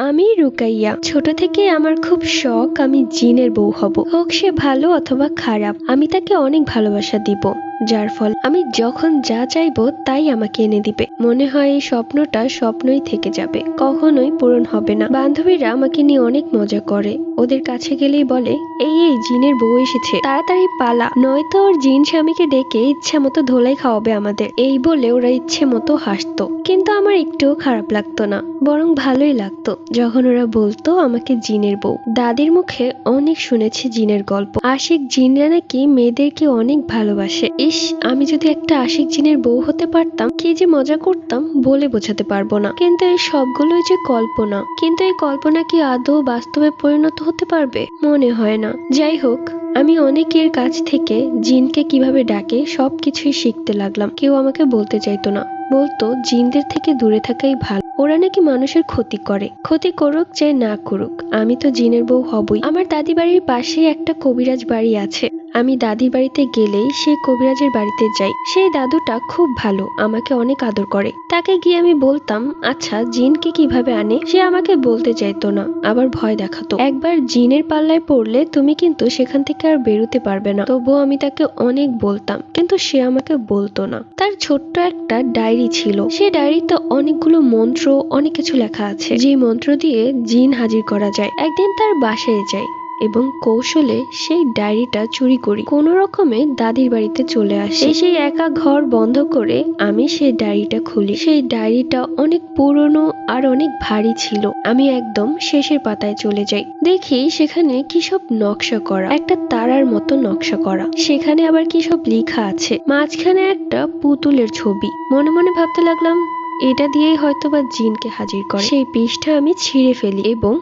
আমি রুকাইয়া। ছোট থেকে আমার খুব শখ আমি জিনের বউ হব, হোক সে ভালো অথবা খারাপ। আমি তাকে অনেক ভালোবাসা দিব, যার ফল আমি যখন যা চাইবো তাই আমাকে এনে দিবে। মনে হয় এই স্বপ্নটা স্বপ্নই থেকে যাবে, কখনোই পূরণ হবে না। বান্ধবীরা আমাকে নিয়ে অনেক মজা করে, ওদের কাছে গেলেই বলে এই এই জিনের বউ এসেছে, তাড়াতাড়ি পালা, নয়তো ওর জিন স্বামীকে ডেকে ইচ্ছা মতো ধোলাই খাওয়াবে আমাদের। এই বলে ওরা ইচ্ছে মতো হাসতো, কিন্তু আমার একটুও খারাপ লাগতো না, বরং ভালোই লাগতো যখন ওরা বলতো আমাকে জিনের বউ। দাদির মুখে অনেক শুনেছি জিনের গল্প, আশিক জিনরা নাকি মেয়েদেরকে অনেক ভালোবাসে। ইস, আমি যদি একটা আশিক জিনের বউ হতে পারতাম, কি যে মজা করতাম বলে বোঝাতে পারবো না। কিন্তু এই সবগুলোই যে কল্পনা, কিন্তু এই কল্পনা কি আদৌ বাস্তবে পরিণত হতে পারবে? মনে হয় না। যাই হোক, আমি অনেকের কাছ থেকে জিনকে কিভাবে ডাকে সবকিছুই শিখতে লাগলাম। কেউ আমাকে বলতে চাইতো না, বলতো জিনদের থেকে দূরে থাকাই ভালো, ওরা নাকি মানুষের ক্ষতি করে। ক্ষতি করুক চাই না করুক, আমি তো জিনের বউ হবই। আমার দাদি বাড়ির পাশেই একটা কবিরাজ বাড়ি আছে, আমি দাদির বাড়িতে গেলেই সেই কবিরাজের বাড়িতে যাই। সেই দাদুটা খুব ভালো, আমাকে অনেক আদর করে। তাকে গিয়ে আমি বলতাম আচ্ছা জিনকে কিভাবে আনে। সে আমাকে বলতে চাইতো না, আবার ভয় দেখাতো। একবার জিনের পাল্লায় পড়লে তুমি কিন্তু সেখান থেকে আর বেরোতে পারবে না। তবুও আমি তাকে অনেক বলতাম, কিন্তু সে আমাকে বলতো না। তার ছোট্ট একটা ডায়েরি ছিল, সেই ডায়েরিতে অনেকগুলো মন্ত্র, অনেক কিছু লেখা আছে, যে মন্ত্র দিয়ে জিন হাজির করা যায়। একদিন তার বাসায় যাই এবং কৌশলে সেই ডায়েরিটা চুরি করি। কোন রকমে দাদির বাড়িতে চলে আসি। সেই একা ঘর বন্ধ করে আমি সেই ডায়েরিটা খুলি। সেই ডায়েরিটা অনেক পুরনো আর অনেক ভারী ছিল। আমি একদম শেষের পাতায় চলে যাই, দেখি সেখানে কি সব নকশা করা, একটা তারার মতো নকশা করা। সেখানে আবার কি সব লেখা আছে, মাঝখানে একটা পুতুলের ছবি। মনে মনে ভাবতে লাগলাম এটা দিয়েই হয়তোবা জিনকে হাজির করে। সেই পৃষ্ঠা আমি ছিঁড়ে ফেলি এবং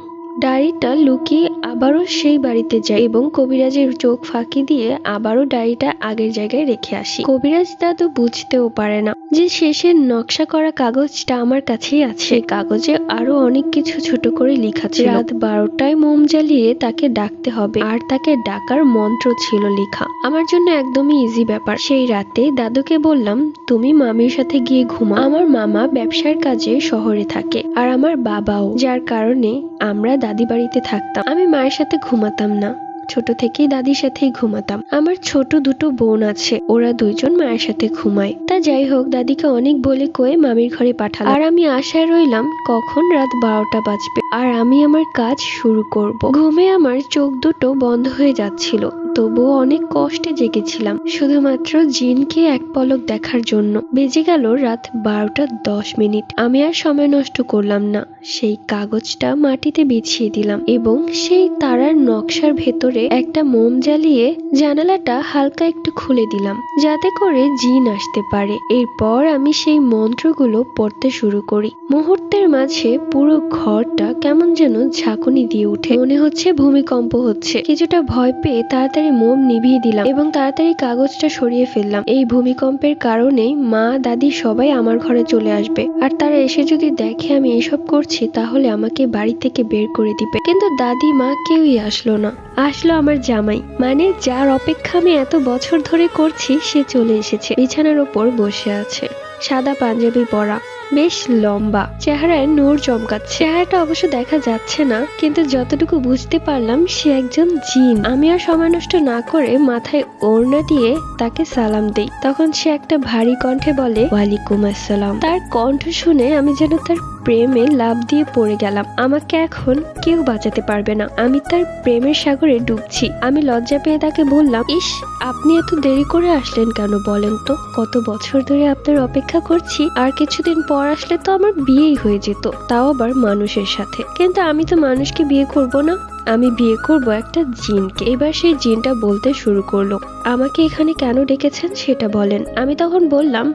ডায়েরিটা লুকিয়ে আবারও সেই বাড়িতে যাই এবং কবিরাজের চোখ ফাঁকি দিয়ে আবারও ডায়েরিটা আগের জায়গায় রেখে আসি। কবিরাজ দাদু বুঝতেও পারে না যে শেষের নকশা করা কাগজটা আমার কাছেই আছে। কাগজে আরো অনেক কিছু ছোট করে লেখা ছিল। রাত 12টায় মোম জ্বালিয়ে তাকে ডাকতে হবে, আর তাকে ডাকার মন্ত্র ছিল লেখা। আমার জন্য একদমই ইজি ব্যাপার। সেই রাতে দাদুকে বললাম তুমি মামির সাথে গিয়ে ঘুমা। আমার মামা ব্যবসার কাজে শহরে থাকে, আর আমার বাবাও, যার কারণে আমরা দাদি বাড়িতে থাকতাম। আমি মায়ের সাথে ঘুমাতাম না, ছোট থেকেই দাদির সাথেই ঘুমাতাম। আমার ছোট দুটো বোন আছে, ওরা দুইজন মায়ের সাথে ঘুমায়। তা যাই হোক, দাদিকে অনেক বলে কয়ে মামির ঘরে পাঠালাম, আর আমি আশায় রইলাম কখন রাত 12টা বাজবে আর আমি আমার কাজ শুরু করব। ঘুমে আমার চোখ দুটো বন্ধ হয়ে যাচ্ছিল, তবুও অনেক কষ্টে জেগেছিলাম, শুধুমাত্র জিনকে এক পলক দেখার জন্য। বেজে গেল রাত 12:10। আমি আর সময় নষ্ট করলাম না, সেই কাগজটা মাটিতে বিছিয়ে দিলাম এবং সেই তারার নকশার ভেতরে একটা মোম জ্বালিয়ে জানালাটা হালকা একটু খুলে দিলাম, যাতে করে জিন আসতে পারে। এরপর আমি সেই মন্ত্রগুলো পড়তে শুরু করি। মুহূর্তের মাঝে পুরো ঘরটা কেমন যেন ঝাঁকুনি দিয়ে উঠে, মনে হচ্ছে ভূমিকম্প হচ্ছে। কিছুটা ভয় পেয়ে তাড়াতাড়ি মোম নিভিয়ে দিলাম এবং তাড়াতাড়ি কাগজটা সরিয়ে ফেললাম। এই ভূমিকম্পের কারণে মা দাদি সবাই আমার ঘরে চলে আসবে, আর তারা এসে যদি দেখে আমি এসব করছি তাহলে আমাকে বাড়ি থেকে বের করে দিবে। কিন্তু দাদি মা কেউই আসলো না। আসলো আমার জামাই, মানে যার অপেক্ষা আমি এত বছর ধরে করছি, সে চলে এসেছে। বিছানার ওপর বসে আছে, সাদা পাঞ্জাবি পরা, বেশ লম্বা, চেহারায় নূর চমকাচ্ছে। চেহারাটা অবশ্য দেখা যাচ্ছে না, কিন্তু যতটুকু বুঝতে পারলাম সে একজন জিন। আমি আর সময় নষ্ট না করে মাথায় ওড়না দিয়ে তাকে সালাম দেই। তখন সে একটা ভারী কণ্ঠে বলে ওয়ালাইকুম আসসালাম। তার কণ্ঠ শুনে আমি যেন তার প্রেমে লাফ দিয়ে পড়ে গেলাম। আমাকে এখন কেউ বাঁচাতে পারবে না, আমি তার প্রেমের সাগরে ডুবছি। আমি লজ্জা পেয়ে তাকে বললাম ইস, আপনি এত দেরি করে আসলেন কেন বলেন তো? কত বছর ধরে আপনার অপেক্ষা করছি, আর কিছুদিন পর আসলে তো আমার বিয়েই হয়ে যেত, তাও আবার মানুষের সাথে। কিন্তু আমি তো মানুষকে বিয়ে করব না, আমি বিয়ে করব একটা জিনকে। এবার সেই জিনটা বলতে শুরু করলো আমাকে এখানে কেন ডেকেছেন সেটা বলেন। আমি তখন বললাম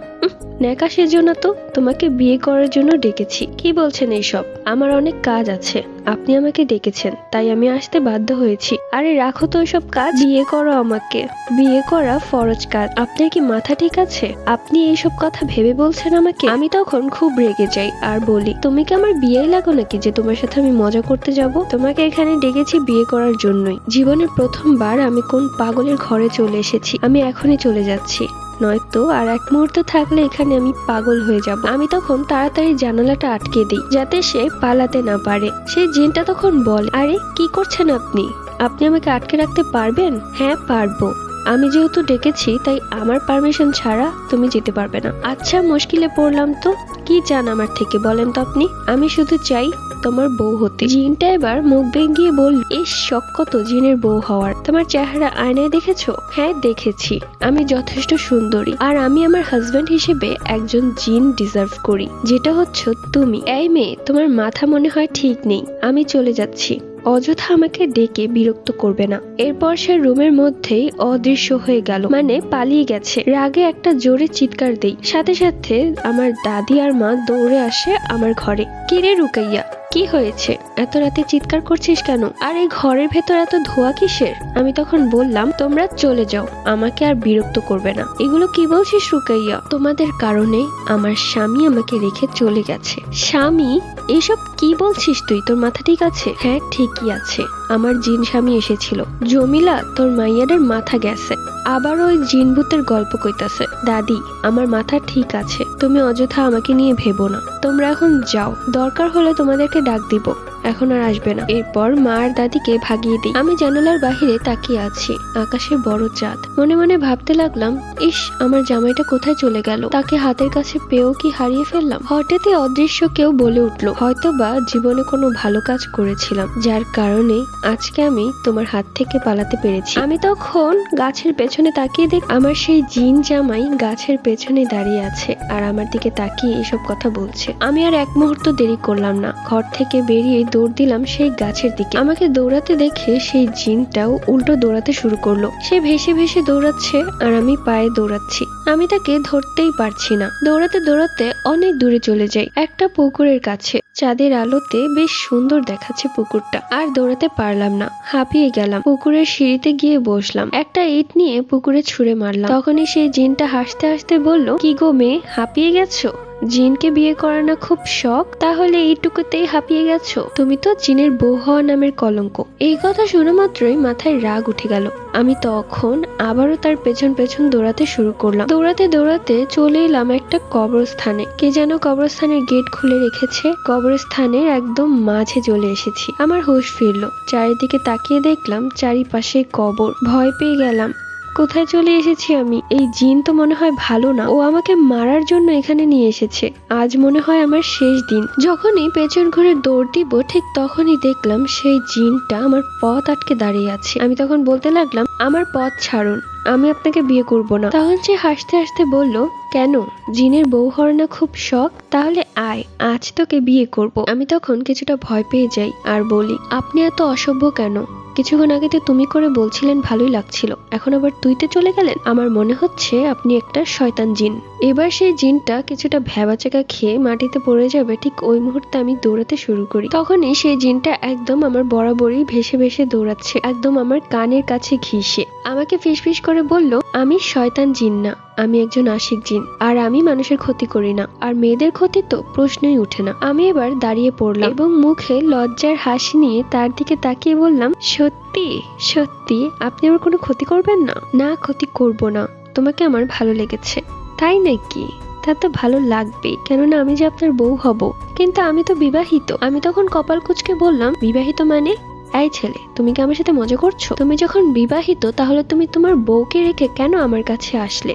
নেকা সেজন্য তো, তোমাকে বিয়ে করার জন্য ডেকেছি। কি বলছেন এইসব? আমার অনেক কাজ আছে, আপনি আমাকে ডেকেছেন তাই আমি আসতে বাধ্য হয়েছি। আরে রাখো তো ওইসব কাজ, বিয়ে করো আমাকে। বিয়ে করা ফরজ কাজ, আপনার কি মাথা ঠিক আছে? আপনি এইসব কথা ভেবে বলছেন আমাকে? আমি তখন খুব রেগে যাই আর বলি তুমি কি আমার বিয়েই লাগো নাকি যে তোমার সাথে আমি মজা করতে যাব? তোমাকে এখানে ডেকেছি বিয়ে করার জন্যই। জীবনের প্রথমবার আমি কোন পাগলের ঘরে চলে এসেছি, আমি এখনই চলে যাচ্ছি, নয়তো আর এক মুহূর্ত থাকলে এখানে আমি পাগল হয়ে যাব। আমি তখন তাড়াতাড়ি জানালাটা আটকে দিই যাতে সে পালাতে না পারে। সেই জিনটা তখন বলে, আরে কি করছেন আপনি? আপনি আমাকে আটকে রাখতে পারবেন? হ্যাঁ পারবো, আমি যেহেতু ডেকেছি তাই আমার পারমিশন ছাড়া তুমি যেতে পারবে না। আচ্ছা, মুশকিলে পড়লাম তো, কি চান আমার থেকে বলেন তো আপনি? আমি শুধু চাই তোমার বউ হতে। জিনটা এবার মুখ ভেঙিয়ে বলল, এই শখ কত জিনের বউ হওয়ার? তোমার চেহারা আয়নায় দেখেছো? হ্যাঁ দেখেছি, আমি যথেষ্ট সুন্দরী, আর আমি আমার হাজবেন্ড হিসেবে একজন জিন ডিজার্ভ করি, যেটা হচ্ছে তুমি। এই মেয়ে, তোমার মাথা মনে হয় ঠিক নেই, আমি চলে যাচ্ছি, অযথা আমাকে ডেকে বিরক্ত করবে না। এরপর সে রুমের মধ্যেই অদৃশ্য হয়ে গেল, মানে পালিয়ে গেছে। রাগে একটা জোরে চিৎকার দেই, সাথে সাথে আমার দাদি আর মা দৌড়ে আসে আমার ঘরে। কিরে রুকাইয়া, কি হয়েছে? এত রাতে চিৎকার করছিস কেন? আর এই ঘরের ভেতর এত ধোয়া কিসের? আমি তখন বললাম, তোমরা চলে যাও, আমাকে আর বিরক্ত করবে না। এগুলো কি বলছিস রুকাইয়া? তোমাদের কারণে আমার স্বামী আমাকে রেখে চলে গেছে। স্বামী? এসব কি বলছিস তুই? তোর মাথা ঠিক আছে? হ্যাঁ ঠিকই আছে, আমার জিন স্বামী এসেছিল। জমিলা, তোর মাইয়াদের মাথা গেছে, আবার ওই জিন ভূতের গল্প কইতাছে। দাদি, আমার মাথা ঠিক আছে, তুমি অযথা আমাকে নিয়ে ভেবো না, তোমরা এখন যাও, দরকার হলে তোমাদেরকে ডাক দিব, এখন আর আসবে না। এরপর মা আর দাদিকে ভাগিয়ে দিই। আমি জানালার বাহিরে তাকিয়ে আছি, আকাশে বড় চাঁদ। মনে মনে ভাবতে লাগলাম, ইস, আমার জামাইটা কোথায় চলে গেল? তাকে হাতের কাছে পেয়েও কি হারিয়ে ফেললাম? হঠাৎই অদৃশ্য কেউ বলে উঠলো, হয়তো বা জীবনে কোনো ভালো কাজ করেছিলাম, যার কারণে আজকে আমি তোমার হাত থেকে পালাতে পেরেছি। আমি তখন গাছের পেছনে তাকিয়ে দেখ আমার সেই জিন জামাই গাছের পেছনে দাঁড়িয়ে আছে আর আমার দিকে তাকিয়ে এসব কথা বলছে। আমি আর এক মুহূর্ত দেরি করলাম না, ঘর থেকে বেরিয়ে দৌড় দিলাম সেই গাছের দিকে। আমাকে দৌড়াতে দেখে সেই জিনটাও উল্টো দৌড়াতে শুরু করলো। সে ভেসে ভেসে দৌড়াচ্ছে আর আমি পায়ে দৌড়াচ্ছি। আমি তাকে ধরতেই পারছি না। দৌড়াতে দৌড়াতে অনেক দূরে চলে যাই, একটা পুকুরের কাছে। চাঁদের আলোতে বেশ সুন্দর দেখাচ্ছে পুকুরটা। আর দৌড়াতে পারলাম না, হাঁপিয়ে গেলাম। পুকুরের সিঁড়িতে গিয়ে বসলাম, একটা ইট নিয়ে পুকুরে ছুঁড়ে মারলাম। তখনই সেই জিনটা হাসতে হাসতে বলল, কি গো মেয়ে, হাঁপিয়ে গেছো? জিনকে বিয়ে করা না খুব শখ, তাহলে এইটুকুতেই হাঁপিয়ে গেছো? তুমি তো জিনের বউ হওয়া নামের কলঙ্ক। এই কথা শোনা মাত্রই মাথায় রাগ উঠে গেল। আমি তখন আবারও তার পেছন পেছন দৌড়াতে শুরু করলাম। দৌড়াতে দৌড়াতে চলে এলাম একটা কবরস্থানে। কে যেন কবরস্থানের গেট খুলে রেখেছে। কবরস্থানের একদম মাঝে চলে এসেছি। আমার হুঁশ ফিরলো, চারিদিকে তাকিয়ে দেখলাম চারিপাশে কবর। ভয় পেয়ে গেলাম, কোথায় চলে এসেছি আমি? এই জিন তো মনে হয় ভালো না, ও আমাকে মারার জন্য এখানে নিয়ে এসেছে। আজ মনে হয় আমার শেষ দিন। যখনই পেছন ঘুরে দৌড় দিব ঠিক তখনই দেখলাম সেই জিনটা আমার পথ আটকে দাঁড়িয়ে আছে। আমি তখন বলতে লাগলাম, আমার পথ ছাড়ুন, আমি আপনাকে বিয়ে করব না। তখন সে হাসতে হাসতে বলল, কেন, জিনের বউ হওয়ার না খুব শখ? তাহলে আয়, আজ তোকে বিয়ে করব। আমি তখন কিছুটা ভয় পেয়ে যাই আর বলি, আপনি এত অসভ্য কেন? কিছুক্ষণ আগে তো তুমি করে বলছিলেন ভালোই লাগছিল, এখন আবার তুইতে চলে গেলেন। আমার মনে হচ্ছে আপনি একটা শয়তান জিন। এবার সেই জিনটা কিছুটা ভ্যাবাচাকা খেয়ে মাটিতে পড়ে যাবে ঠিক ওই মুহূর্তে আমি দৌড়াতে শুরু করি। তখনই সেই জিনটা একদম আমার বরাবরই ভেসে ভেসে দৌড়াচ্ছে, একদম আমার কানের কাছে ঘিসে। আমাকে ফিসফিস করে বলল, আমি শয়তান জিন না, আমি একজন আশিক জিন, আর আমি মানুষের ক্ষতি করি না, আর মেয়েদের ক্ষতি তো প্রশ্নই উঠে না। আমি এবার দাঁড়িয়ে পড়লাম এবং মুখে লজ্জার হাসি নিয়ে তার দিকে তাকিয়ে বললাম, সত্যি সত্যি আপনি আমার কোনো ক্ষতি করবেন না? না, ক্ষতি করব না, তোমাকে আমার ভালো লেগেছে। তাই নাকি? তা তো ভালো লাগবেই, কেননা আমি যে আপনার বউ হব। কিন্তু আমি তো বিবাহিত। আমি তখন কপাল কুঁচকে বললাম, বিবাহিত মানে? এই ছেলে, তুমি কি আমার সাথে মজা করছো? তুমি যখন বিবাহিত তাহলে তুমি তোমার বউকে রেখে কেন আমার কাছে আসলে?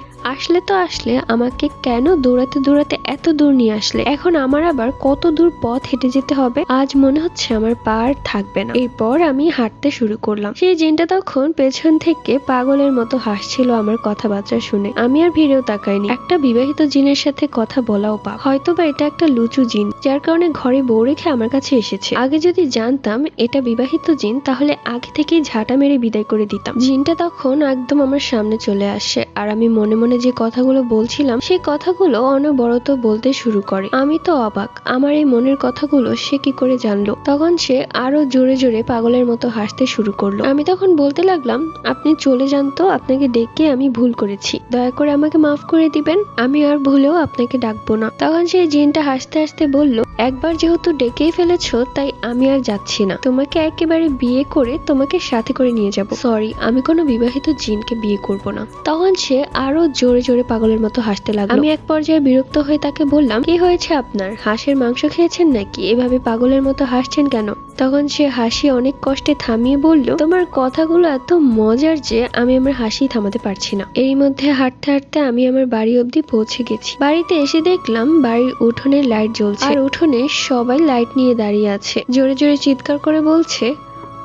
আসলে আমাকে কেন দৌড়াতে দৌড়াতে এত দূর নিয়ে আসলে? এখন আমার আবার কত দূর পথ হেঁটে যেতে হবে? আজ মনে হচ্ছে আমার পা আর থাকবে না। এরপর আমি হাঁটতে শুরু করলাম। সেই জিনটা তখন পেছন থেকে পাগলের মতো হাসছিল আমার কথাবার্তা শুনে। আমি আর ভিড়েও তাকাইনি। একটা বিবাহিত জিনের সাথে কথা বলাও পাপ। হয়তোবা এটা একটা লুচু জিন, যার কারণে ঘরে বউ রেখে আমার কাছে এসেছে। আগে যদি জানতাম এটা বিবাহিত জিন, তাহলে আগে থেকেই ঝাঁটা মেরে বিদায় করে দিতাম। জিনটা তখন একদম আমার সামনে চলে আসে আর আমি মনে মনে যে কথাগুলো বলছিলাম সেই কথাগুলো অনবরত বলতে শুরু করে। আমি তো অবাক, আমার এই মনের কথাগুলো সে কি করে জানলো? তখন সে আরো জোরে জোরে পাগলের মতো হাসতে শুরু করলো। আমি তখন বলতে লাগলাম, আপনি চলে যান তো, আপনাকে ডেকে আমি ভুল করেছি, দয়া করে আমাকে মাফ করে দিবেন, আমি আর ভুলেও আপনাকে ডাকবো না। তখন সেই জিনটা হাসতে হাসতে বলল, একবার যেহেতু ডেকেই ফেলেছো তাই আমি আর যাচ্ছি না, তোমাকে একেবারে একেবারে বিয়ে করে তোমাকে সাথে করে নিয়ে যাব। সরি, আমি কোনো বিবাহিত জিনকে বিয়ে করব না। তখন সে আরো জোরে জোরে পাগলের মতো হাসতে লাগলো। আমি এক পর্যায়ে বিরক্ত হয়ে তাকে বললাম, কি হয়েছে আপনার? হাঁসের মাংস খেয়েছেন নাকি? এভাবে পাগলের মতো হাসছেন কেন? তখন সে হাসি অনেক কষ্টে থামিয়ে বলল, তোমার কথাগুলো এত মজার যে আমি আমার হাসি থামাতে পারছি না। এরই মধ্যে হাঁটতে হাঁটতে আমি আমার বাড়ি অবধি পৌঁছে গেছি। বাড়িতে এসে দেখলাম বাড়ির উঠোনে লাইট জ্বলছে, আর উঠোনে সবাই লাইট নিয়ে দাঁড়িয়ে আছে। জোরে জোরে চিৎকার করে বলছে,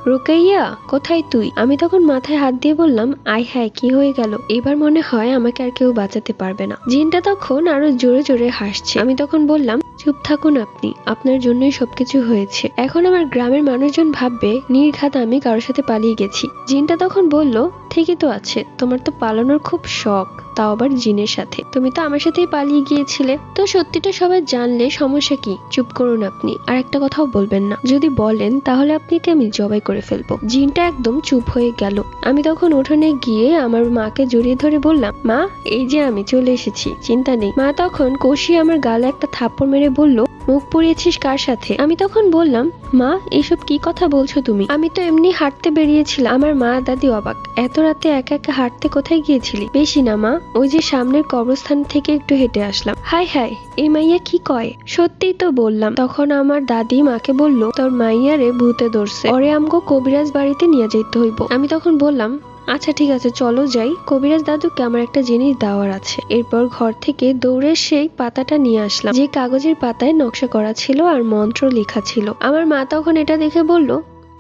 রুকাইয়া কোথায় তুই? আমি তখন মাথায় হাত দিয়ে বললাম, আয় হায়, কি হয়ে গেল? এবার মনে হয় আমাকে আর কেউ বাঁচাতে পারবে না। জিনটা তখন আরো জোরে জোরে হাসছে। আমি তখন বললাম, চুপ থাকুন আপনি, আপনার জন্যই সবকিছু হয়েছে। এখন আমার গ্রামের মানুষজন ভাববে নির্ঘাত আমি কারোর সাথে পালিয়ে গেছি। জিনটা তখন বলল, ঠিকই তো আছে, তোমার তো পালানোর খুব শখ, তাও আবার জিনের সাথে। তুমি তো আমার সাথেই পালিয়ে গিয়েছিলে। তো সত্যিটা সবাই জানলে সমস্যা কি? চুপ করুন আপনি, আর একটা কথাও বলবেন না। যদি বলেন তাহলে আপনাকে আমি জবাই করে ফেলবো। জিনটা একদম চুপ হয়ে গেল। আমি তখন উঠোনে গিয়ে আমার মাকে জড়িয়ে ধরে বললাম, মা, এই যে আমি চলে এসেছি, চিন্তা নেই। মা তখন কষিয়ে আমার গালে একটা থাপ্পড় মেরে বলল, মুখ পুড়িয়েছিস কার সাথে? আমি তখন বললাম, মা, এসব কি কথা বলছো তুমি? আমি তো এমনি হাঁটতে বেরিয়েছিলাম। আমার মা দাদি অবাক, এত রাতে একা একা হাঁটতে কোথায় গিয়েছিলি? বেশি না মা, ওই যে সামনের কবরস্থান থেকে একটু হেঁটে আসলাম। হায় হায়, এই মাইয়া কি কয়? সত্যিই তো বললাম। তখন আমার দাদি মাকে বলল, তোর মাইয়ারে ভূতে ধরছে, ওরে আমগো কবিরাজ বাড়িতে নিয়ে যেতে হইব। আমি তখন বললাম, আচ্ছা ঠিক আছে, চলো যাই। কবিরাজ দাদুকে আমার একটা জিনিস দেওয়ার আছে। এরপর ঘর থেকে দৌড়ে সেই পাতাটা নিয়ে আসলাম, যে কাগজের পাতায় নকশা করা ছিল আর মন্ত্র লেখা ছিল। আমার মা তখন এটা দেখে বলল,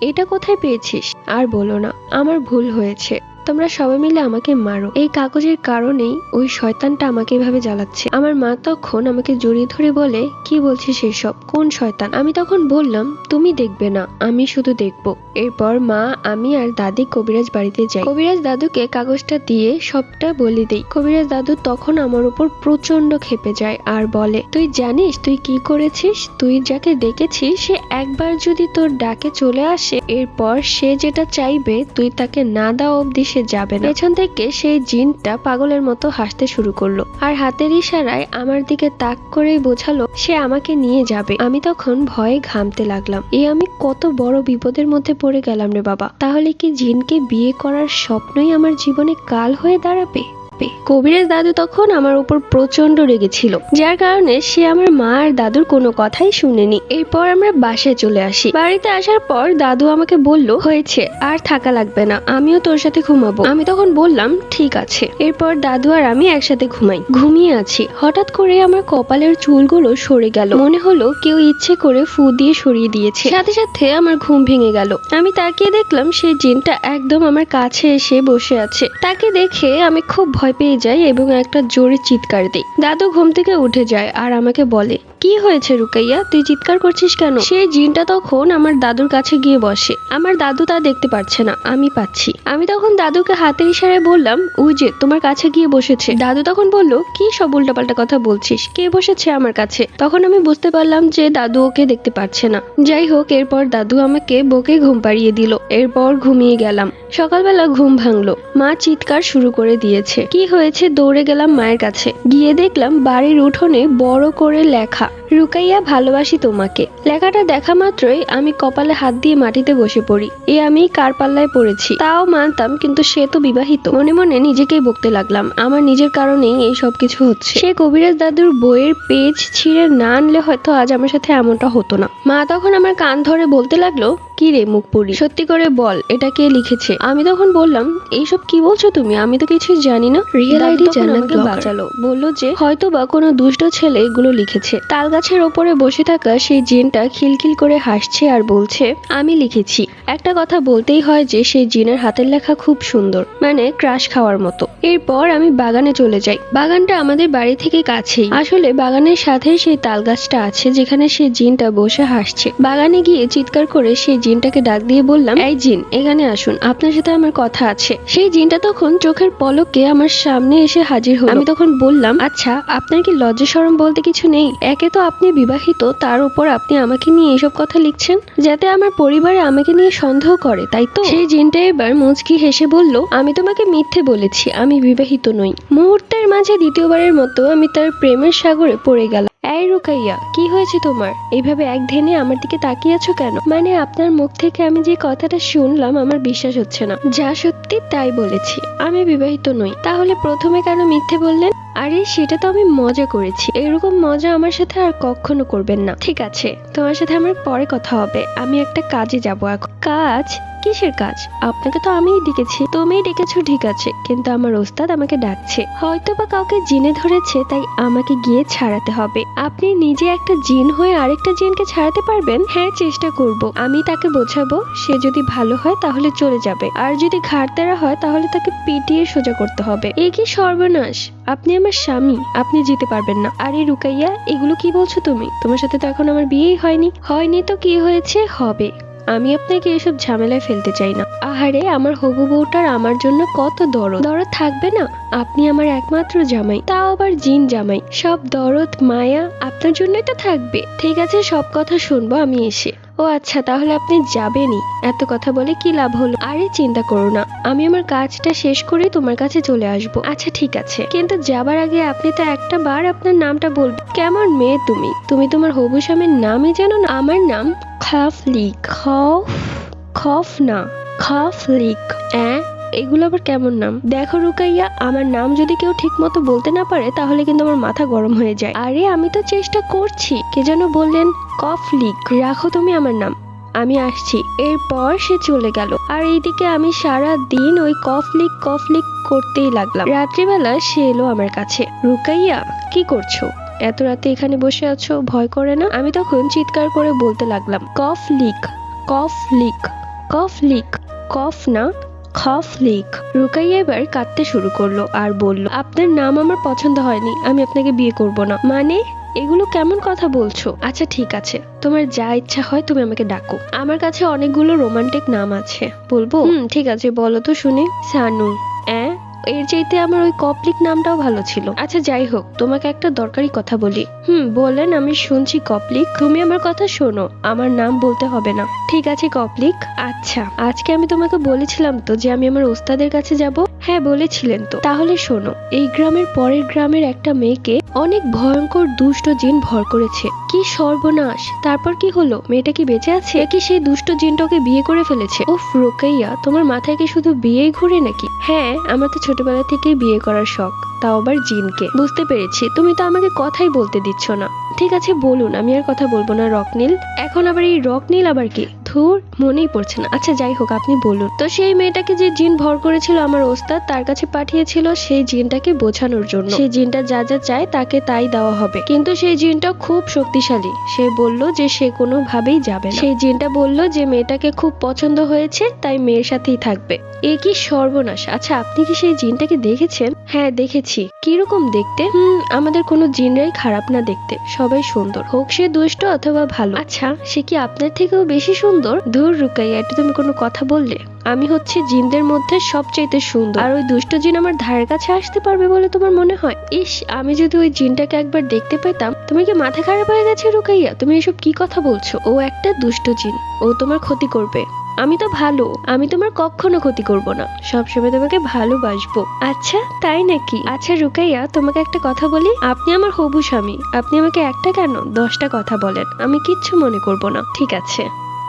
এটা কোথায় পেয়েছিস? আর বলো না, আমার ভুল হয়েছে, তোমরা সবাই মিলে আমাকে মারো। এই কাগজের কারণেই ওই শয়তানটা আমাকে এভাবে জ্বালাচ্ছে। আমার মা তখন আমাকে জড়িয়ে ধরে বলে, কি বলছিস এসব? কোন শয়তান? আমি তখন বললাম, তুমি দেখবে না, আমি শুধু দেখবো। এরপর মা, আমি আর দাদি কবিরাজ বাড়িতে যাই। কবিরাজ দাদুকে কাগজটা দিয়ে সবটা বলে দেই। কবিরাজ দাদু তখন আমার উপর প্রচন্ড ক্ষেপে যায় আর বলে, তুই জানিস তুই কি করেছিস? তুই যাকে ডেকেছিস সে একবার যদি তোর ডাকে চলে আসে, এরপর সে যেটা চাইবে তুই তাকে না দাও অব্দি সে যাবে না। পেছন থেকে সেই জিনটা পাগলের মতো হাসতে শুরু করলো আর হাতের ইশারায় আমার দিকে তাক করেই বোঝালো সে আমাকে নিয়ে যাবে। আমি তখন ভয়ে ঘামতে লাগলাম। আমি কত বড় বিপদের মধ্যে পড়ে গেলাম রে বাবা। তাহলে কি জিনকে বিয়ে করার স্বপ্নই আমার জীবনে কাল হয়ে দাঁড়াবে? কবিরাজ দাদু তখন আমার উপর প্রচন্ড রেগেছিল, যার কারণে সে আমার মা আর দাদুর কোনো কথাই শুনেনি। এরপর আমরা বাসায় চলে আসি। বাড়িতে আসার পর দাদু আমাকে বলল, হয়েছে, আর থাকা লাগবে না, আমিও তোর সাথে ঘুমাবো। আমি তখন বললাম, ঠিক আছে। এরপর দাদু আর আমি একসাথে ঘুমাই। ঘুমিয়ে আছি, হঠাৎ করে আমার কপালের চুলগুলো সরে গেল। মনে হলো কেউ ইচ্ছে করে ফু দিয়ে সরিয়ে দিয়েছে। সাথে সাথে আমার ঘুম ভেঙে গেল। আমি তাকিয়ে দেখলাম সেই জিনটা একদম আমার কাছে এসে বসে আছে। তাকে দেখে আমি খুব ভয় পেয়ে যাই এবং একটা জোরে চিৎকার দিই। দাদু ঘুম থেকে উঠে যায় আর আমাকে বলে, কি হয়েছে রুকাইয়া, তুই চিৎকার করছিস কেন? সেই জিনটা তখন আমার দাদুর কাছে গিয়ে বসে। আমার দাদু তা দেখতে পাচ্ছে না, আমি পাচ্ছি। আমি তখন দাদুকে হাতের ইশারায় বললাম, ওই যে তোমার কাছে গিয়ে বসেছে। দাদু তখন বলল, কি সব উল্টাপাল্টা কথা বলছিস? কে বসেছে আমার কাছে? তখন আমি বুঝতে পারলাম যে দাদু ওকে দেখতে পাচ্ছে না। যাই হোক, এরপর দাদু আমাকে বকে ঘুম পাড়িয়ে দিল। এরপর ঘুমিয়ে গেলাম। সকালবেলা ঘুম ভাঙলো, মা চিৎকার শুরু করে দিয়েছে। কি হয়েছে? দৌড়ে গেলাম মায়ের কাছে। গিয়ে দেখলাম বাড়ির উঠোনে বড় করে লেখা, রুকাইয়া ভালোবাসি তোমাকে। লেখাটা দেখা মাত্রই আমি কপালে হাত দিয়ে মাটিতে বসে পড়ি। আমি কার পাল্লায় পড়েছি তাও মানতাম, কিন্তু সে তো বিবাহিত। মনে মনে নিজেকেই বকতে লাগলাম, আমার নিজের কারণেই এই সব কিছু হচ্ছে। সে কবিরাজ দাদুর বইয়ের পেজ ছিঁড়ে না আনলে হয়তো আজ আমার সাথে এমনটা হতো না। মা তখন আমার কান ধরে বলতে লাগলো, কি রে মুখ পুরি, সত্যি করে বল এটা কে লিখেছে? আমি তখন বললাম, এইসব কি বলছো তুমি, আমি তো কিছুই জানি না। রিয়েল আইডি জান্নাতকে বাঁচালো, বললো যে হয়তো বা কোনো দুষ্ট ছেলে এগুলো লিখেছে। তাল গাছের ওপরে বসে থাকা সেই জিনটা খিলখিল করে হাসছে আর বলছে, আমি লিখেছি। একটা কথা বলতেই হয় যে সেই জিনের হাতের লেখা খুব সুন্দর, মানে ক্রাশ খাওয়ার মতো। এরপর আমি বাগানে চলে যাই। বাগানটা আমাদের বাড়ি থেকে কাছেই। আসলে বাগানের সাথে সেই তাল গাছটা আছে যেখানে সেই জিনটা বসে হাসছে। বাগানে গিয়ে চিৎকার করে সেই জিনটাকে ডাক দিয়ে বললাম, এই জিন, এখানে আসুন, আপনার সাথে আমার কথা আছে। সেই জিনটা তখন চোখের পলকে আমার সামনে এসে হাজির হলো। আমি তখন বললাম, আচ্ছা আপনার কি লজ্জা শরম বলতে কিছু নেই? একে তো আপনি বিবাহিত, তার উপর আপনি আমাকে নিয়ে এসব কথা লিখছেন যাতে আমার পরিবারে আমাকে নিয়ে সন্দেহ করে, তাই তো? সেই জিনটা এবার মুচকি হেসে বলল, আমি তোমাকে মিথ্যে বলেছি, আমি বিবাহিত নই। মুহূর্তের মাঝে দ্বিতীয়বারের মতো আমি তার প্রেমের সাগরে পড়ে গেলাম। এই রুকাইয়া, কি হয়েছে তোমার? এইভাবে এক ধ্যানে আমার দিকে তাকিয়ে আছো কেন? মানে আপনার মুখ থেকে আমি যে কথাটা শুনলাম আমার বিশ্বাস হচ্ছে না। যা সত্যি তাই বলেছি, আমি বিবাহিত নই। তাহলে প্রথমে কেন মিথ্যে বললেন? আরে সেটা তো আমি মজা করেছি, এরকম মজা আমার সাথে আর কখনো করবেন না। ঠিক আছে, তোমার সাথে আমার পরে কথা হবে, আমি একটা কাজে যাব এখন। কাজ? কিসের কাজ? আপনাকে তো আমিই ডেকেছি। তুমিই ডেকেছো ঠিক আছে, কিন্তু আমার ওস্তাদ আমাকে ডাকছে। হয়তো বা কাউকে জিনে ধরেছে, তাই আমাকে গিয়ে ছাড়াতে হবে। আপনি নিজে একটা জিন হয়ে আরেকটা জিনকে ছাড়াতে পারবেন? হ্যাঁ, চেষ্টা করব। আমি তাকে বোঝাবো, সে যদি ভালো হয় তাহলে চলে যাবে, আর যদি ঘাড়তেরা হয় তাহলে তাকে পিটিয়ে সোজা করতে হবে। এ কি সর্বনাশ! আপনি আমার স্বামী, আপনি যেতে পারবেন না। আরে রুকাইয়া, এগুলো কি বলছো তুমি? তোমার সাথে তো এখন আমার বিয়েই হয়নি। হয়নি তো কি হয়েছে, হবে। আমি আপনাকে এসব ঝামেলায় ফেলতে চাই না। আহারে, আমার হবু বউটার আমার জন্য কত দরদ। দরদ থাকবে না? আপনি আমার একমাত্র জামাই, তাও আবার জিন জামাই। সব দরদ মায়া আপনার জন্যই তো থাকবে। ঠিক আছে, সব কথা শুনবো আমি এসে। ও আচ্ছা, তাহলে আপনি যাবেনই? এত কথা বলে কি লাভ হলো? আরে চিন্তা করো না, আমি আমার কাজটা শেষ করে তোমার কাছে চলে আসবো। আচ্ছা ঠিক আছে, কিন্তু যাবার আগে আপনি তো একটা বার আপনার নামটা বলবেন। কেমন মেয়ে তুমি! তুমি তোমার হবু স্বামীর নামই জানো না? আমার নাম খাফলিক। খফ না, খাফলিক। এগুলো আবার কেমন নাম? দেখো রুকাইয়া, আমার নাম যদি কেউ ঠিক মতো বলতে না পারে তাহলে কিন্তু আমার মাথা গরম হয়ে যায়। আরে আমি তো চেষ্টা করছি। কে যেন বললেন? কফলিক। রাখো তুমি আমার নাম, আমি আসছি। এরপর সে চলে গেল, আর এইদিকে আমি সারা দিন ওই কফলিক কফলিক করতেই লাগলাম। রাত্রিবেলা সে এলো আমার কাছে। রুকাইয়া, কি করছো? এত রাতে এখানে বসে আছো, ভয় করে না? আমি তখন চিৎকার করে বলতে লাগলাম, কফলিক কফলিক কফলিক। কফ না, খফলিক। রুকাইয়া এবার কাঁদতে শুরু করলো আর বলল, আপনার নাম আমার পছন্দ হয়নি, আমি আপনাকে বিয়ে করব না। মানে এগুলো কেমন কথা বলছো? আচ্ছা ঠিক আছে, তোমার যা ইচ্ছা হয় তুমি আমাকে ডাকো। আমার কাছে অনেকগুলো রোমান্টিক নাম আছে, বলবো? ঠিক আছে, বলো তো শুনি। সানু। এর চাইতে আমার ওই কপলিক নামটাও ভালো ছিল। আচ্ছা যাই হোক, তোমাকে একটা দরকারি কথা বলি। বলেন, আমি শুনছি। কপলিক, তুমি আমার কথা শোনো, আমার নাম বলতে হবে না। ঠিক আছে কপলিক। আচ্ছা, আজকে আমি তোমাকে বলেছিলাম তো যে আমি আমার ওস্তাদের কাছে যাব? হ্যাঁ বলেছিলেন তো। তাহলে শোনো, এই গ্রামের পরের গ্রামের একটা মেয়েকে অনেক ভয়ঙ্কর দুষ্ট জিন ভর করেছে। কি সর্বনাশ! তারপর কি হলো? মেয়েটা কি বেঁচে আছে? কি সেই দুষ্ট জিনটাকে বিয়ে করে ফেলেছে? উফ রুকাইয়া, তোমার মাথায় কি শুধু বিয়েই ঘুরে নাকি? হ্যাঁ, আমার তো ছোটবেলা থেকেই বিয়ে করার শখ, তাও আবার জিনকে। বুঝতে পেরেছি, তুমি তো আমাকে কথাই বলতে দিচ্ছ না। ঠিক আছে বলুন, আমি আর কথা বলবো না। রকনীল? এখন আবার এই রকনীল আবার কি? ধুর, মনেই পড়ছে না। আচ্ছা যাই হোক, আপনি বলুন তো। সেই মেয়েটাকে যে জিন ভর করেছিল আমার ওস্তাদ, তার কাছে পাঠিয়েছিল সেই জিনটাকে বোঝানোর জন্য। সেই জিনটা যা যা চায় তাকে তাই দেওয়া হবে, কিন্তু সেই জিনটা খুব শক্তিশালী। সে বলল যে সে কোনোভাবেই যাবে না। সেই জিনটা বলল যে মেয়েটাকে খুব পছন্দ হয়েছে, তাই মেয়ের সাথেই থাকবে। এ কি সর্বনাশ! আচ্ছা আপনি কি সেই জিনটাকে দেখেছেন? হ্যাঁ দেখেছি। কিরকম দেখতে? আমাদের কোনো জিনরাই খারাপ না দেখতে, সবাই সুন্দর, হোক সে দুষ্ট অথবা ভালো। আচ্ছা, সে কি আপনার থেকেও বেশি সুন্দর? ধুর রুকাইয়া, এটা তুমি কোনো কথা বললে? আমি হচ্ছে জিনদের মধ্যে সবচাইতে সুন্দর, আর ওই দুষ্ট জিন আমার ধারের কাছে আসতে পারবে বলে তোমার মনে হয়? ইস, আমি যদি ওই জিনটাকে একবার দেখতে পেতাম। তুমি কি মাথা খারাপ হয়ে গেছে রুকাইয়া? তুমি এসব কি কথা বলছো? ও একটা দুষ্ট জিন, ও তোমার ক্ষতি করবে। আমি তো ভালো, আমি তোমার কখনো ক্ষতি করব না, সবসময় তোমাকে ভালোবাসবো। আচ্ছা তাই নাকি? আচ্ছা রুকাইয়া, তোমাকে একটা কথা বলি। আপনি আমার হবু স্বামী, আপনি আমাকে একটা কেন 10টা কথা বলেন, আমি কিচ্ছু মনে করব না। ঠিক আছে?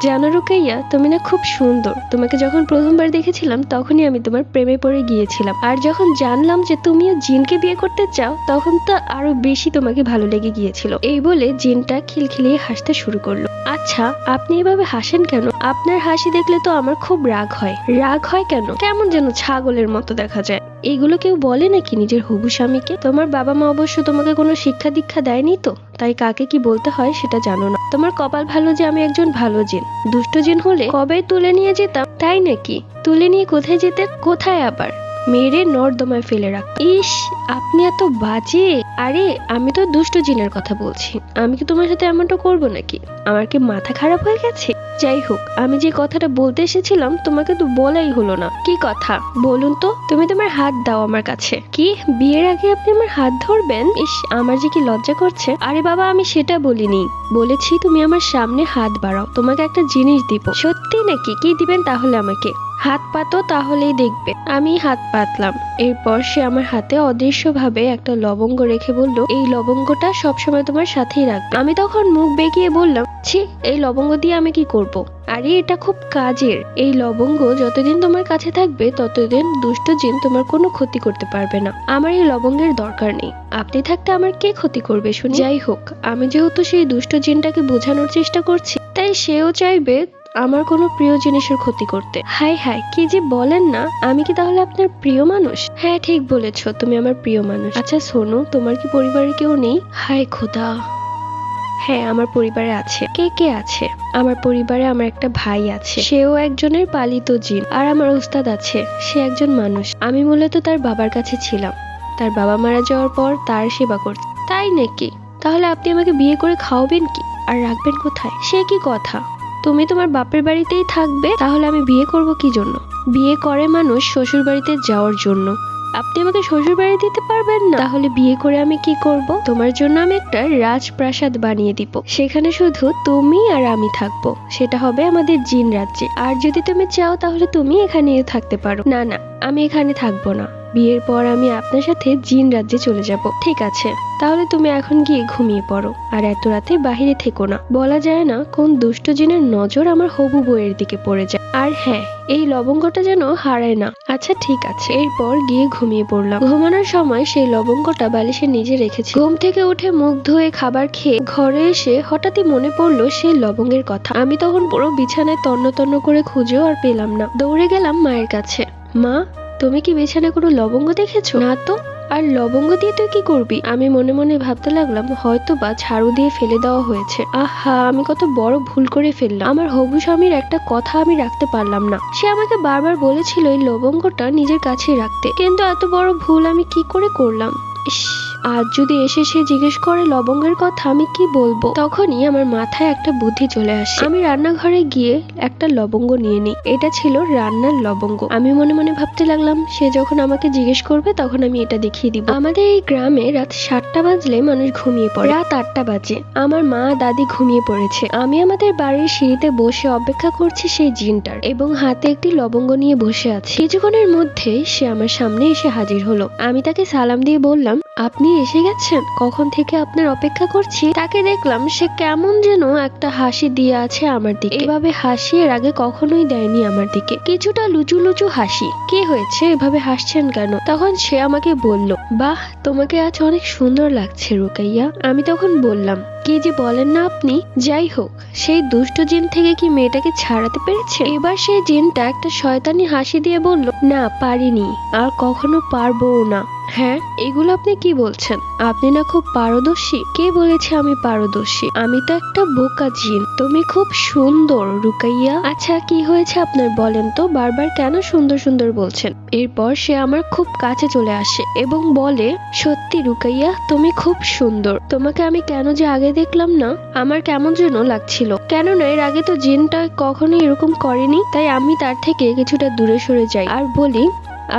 জানো রুকাইয়া, তুমি না খুব সুন্দর। তোমাকে যখন প্রথমবার দেখেছিলাম তখনই আমি তোমার প্রেমে পড়ে গিয়েছিলাম, আর যখন জানলাম যে তুমিও জিনকে বিয়ে করতে চাও তখন তো আরো বেশি তোমাকে ভালো লেগে গিয়েছিল। এই বলে জিনটা খিলখিলিয়ে হাসতে শুরু করলো। আচ্ছা, আপনি এভাবে হাসেন কেন? আপনার হাসি দেখলে তো আমার খুব রাগ হয়। রাগ হয় কেন? কেমন যেন ছাগলের মতো দেখা যায়। এইগুলো কেউ বলে নাকি নিজের হবু স্বামীকে? তোমার বাবা মা অবশ্য তোমাকে কোনো শিক্ষা দীক্ষা দেয়নি তো, তাই কাকে কি বলতে হয় সেটা জানো না। তোমার কপাল ভালো যে আমি একজন ভালো জিন। দুষ্ট জিন হলে কবে তুলে নিয়ে যেতাম। তাই নাকি? তুলে নিয়ে কোথায় যেতেন? কোথায় আবার? মেরে নর্দমায় ফেলে রাখ। ইস, আপনি এত বাজে। আরে আমি তো দুষ্ট জিনের কথা বলছি, আমি কি তোমার সাথে এমনটা করবো নাকি? আমার কি মাথা খারাপ হয়ে গেছে? যাই হোক, আমি যে কথাটা বলতে এসেছিলাম তোমাকে তো বলাই হলো না। কি কথা বলুন তো? তুমি তোমার হাত দাও আমার কাছে। কি, বিয়ের আগে আপনি আমার হাত ধরবেন? ইস, আমার যে কি লজ্জা করছে। আরে বাবা, আমি সেটা বলিনি, বলেছি তুমি আমার সামনে হাত বাড়াও, তোমাকে একটা জিনিস দিব। সত্যি নাকি? কি দিবেন তাহলে আমাকে? হাত পাতো তাহলেই দেখবে। আমি হাত পাতলাম। এরপর সে আমার হাতে অদৃশ্যভাবে একটা লবঙ্গ রেখে বলল, এই লবঙ্গটা সবসময় তোমার সাথেই রাখবে। আমি তখন মুখ বেঁকিয়ে বললাম, ছি, এই লবঙ্গ দিয়ে আমি কি করব? আরে এটা খুব কাজের। এই লবঙ্গ যতদিন তোমার কাছে থাকবে ততদিন দুষ্ট জিন তোমার কোনো ক্ষতি করতে পারবে না। আমার এই লবঙ্গের দরকার নেই। আপনি থাকতে আমার কে ক্ষতি করবে শুনি? যাই হোক, আমি যেহেতু সেই দুষ্ট জিনটাকে বোঝানোর চেষ্টা করছি, তাই সেও চাইবে আমার কোনো প্রিয় জিনিসের ক্ষতি করতে। হায় হায়, কি যে বলেন না! আমি কি তাহলে আপনার প্রিয় মানুষ? হ্যাঁ, ঠিক বলেছ, তুমি আমার প্রিয় মানুষ। আচ্ছা শোনো, তোমার কি পরিবারে কেউ নেই? হায় খোদা, হ্যাঁ আমার পরিবারে আছে। কে কে আছে? আমার পরিবারে আমার একটা ভাই আছে, সেও একজনের পালিত জিন। আর আমার উস্তাদ আছে, সে একজন মানুষ। আমি মূলত তার বাবার কাছে ছিলাম। তার বাবা মারা যাওয়ার পর তার সেবা করছি। তাই নাকি? তাহলে আপনি আমাকে বিয়ে করে খাওয়াবেন কি আর রাখবেন কোথায়? সে কি কথা! তুমি তোমার বাপের বাড়িতেই থাকবে, তাহলে আমি বিয়ে করব কি জন্য? বিয়ে করে মানুষ শ্বশুর বাড়িতে যাওয়ার জন্য। আপনি আমাকে শ্বশুর বাড়ি দিতে পারবেন না, তাহলে বিয়ে করে আমি কি করব? তোমার জন্য আমি একটা রাজপ্রাসাদ বানিয়ে দিব। সেখানে শুধু তুমি আর আমি থাকবো। সেটা হবে আমাদের জিন রাজ্যে। আর যদি তুমি চাও তাহলে তুমি এখানেও থাকতে পারো। না না, আমি এখানে থাকবো না। বিয়ের পর আমি আপনার সাথে জিন রাজ্যে চলে যাব। ঠিক আছে, তাহলে তুমি এখন গিয়ে ঘুমিয়ে পড়ো। আর এত রাতে বাহিরে থেকো না। বলা যায় না কোন দুষ্ট জিনের নজর আমার হবু বউয়ের দিকে পড়ে যায়। আর হ্যাঁ, এই লবঙ্গটা যেন হারায় না। আচ্ছা ঠিক আছে। এরপর গিয়ে ঘুমিয়ে পড়লাম। ঘুমানোর সময় সেই লবঙ্গটা বালিশের নিচে রেখেছি। ঘুম থেকে উঠে মুখ ধুয়ে খাবার খেয়ে ঘরে এসে হঠাৎই মনে পড়লো সেই লবঙ্গের কথা। আমি তখন পুরো বিছানায় তন্ন তন্ন করে খুঁজেও আর পেলাম না। দৌড়ে গেলাম মায়ের কাছে। মা, তুমি কি বিছানায় কোনো লবঙ্গ দেখেছো? না তো। আর লবঙ্গ দিয়ে তুই কি করবি? আমি মনে মনে ভাবতে লাগলাম, হয়তো বা ঝাড়ু দিয়ে ফেলে দেওয়া হয়েছে। আহা, আমি কত বড় ভুল করে ফেললাম। আমার হবু স্বামীর একটা কথা আমি রাখতে পারলাম না। সে আমাকে বারবার বলেছিল এই লবঙ্গটা নিজের কাছেই রাখতে, কিন্তু এত বড় ভুল আমি কি করে করলাম? ইস, আজ যদি এসে সে জিজ্ঞেস করে লবঙ্গের কথা, আমি কি বলবো? তখনই আমার মাথায় একটা বুদ্ধি চলে আসে। আমি রান্নাঘরে গিয়ে একটা লবঙ্গ নিয়ে নিই। এটা ছিল রান্নার লবঙ্গ। আমি মনে মনে ভাবতে লাগলাম, সে যখন আমাকে জিজ্ঞেস করবে তখন আমি এটা দেখিয়ে দিব। আমাদের এই গ্রামে রাত 7টা বাজলে মানুষ ঘুমিয়ে পড়ে। রাত 8টা বাজে, আমার মা দাদি ঘুমিয়ে পড়েছে। আমি আমাদের বাড়ির সিঁড়িতে বসে অপেক্ষা করছি সেই জিনটার, এবং হাতে একটি লবঙ্গ নিয়ে বসে আছি। কিছুক্ষণের মধ্যে সে আমার সামনে এসে হাজির হলো। আমি তাকে সালাম দিয়ে বললাম, আপনি এসে গেছেন? কখন থেকে আপনার অপেক্ষা করছি। তাকে দেখলাম সে কেমন যেন একটা হাসি দিয়ে আছে আমার দিকে। এভাবে হাসি এর আগে কখনোই দেয়নি আমার দিকে। কিছুটা লুচু লুচু হাসি। কি হয়েছে, এভাবে হাসছেন কেন? তখন সে আমাকে বলল, বাহ, তোমাকে আজ অনেক সুন্দর লাগছে রুকাইয়া। আমি তখন বললাম, কি যে বলেন না আপনি। যাই হোক, সেই দুষ্ট জিন থেকে কি মেয়েটাকে ছাড়াতে পেরেছে? এবার সেই জিনটা একটা শয়তানি হাসি দিয়ে বলল, না পারিনি, আর কখনো পারবোও না। হ্যাঁ, এগুলো আপনি কি বলছেন? আপনি না খুব পারদর্শী। কে বলেছে আমি পারদর্শী? আমি তো একটা বোকা জিন। তুমি খুব সুন্দর রুকাইয়া। আচ্ছা কি হয়েছে আপনার বলেন তো, বারবার কেন সুন্দর সুন্দর বলছেন? এরপর সে আমার খুব কাছে চলে আসে এবং বলে, সত্যি রুকাইয়া তুমি খুব সুন্দর। তোমাকে আমি কেন যে আগে দেখলাম না, আমার কেমন যেন লাগছিল। কেননা এর আগে তো জিনটা কখনোই এরকম করেনি। তাই আমি তার থেকে কিছুটা দূরে সরে যাই আর বলি,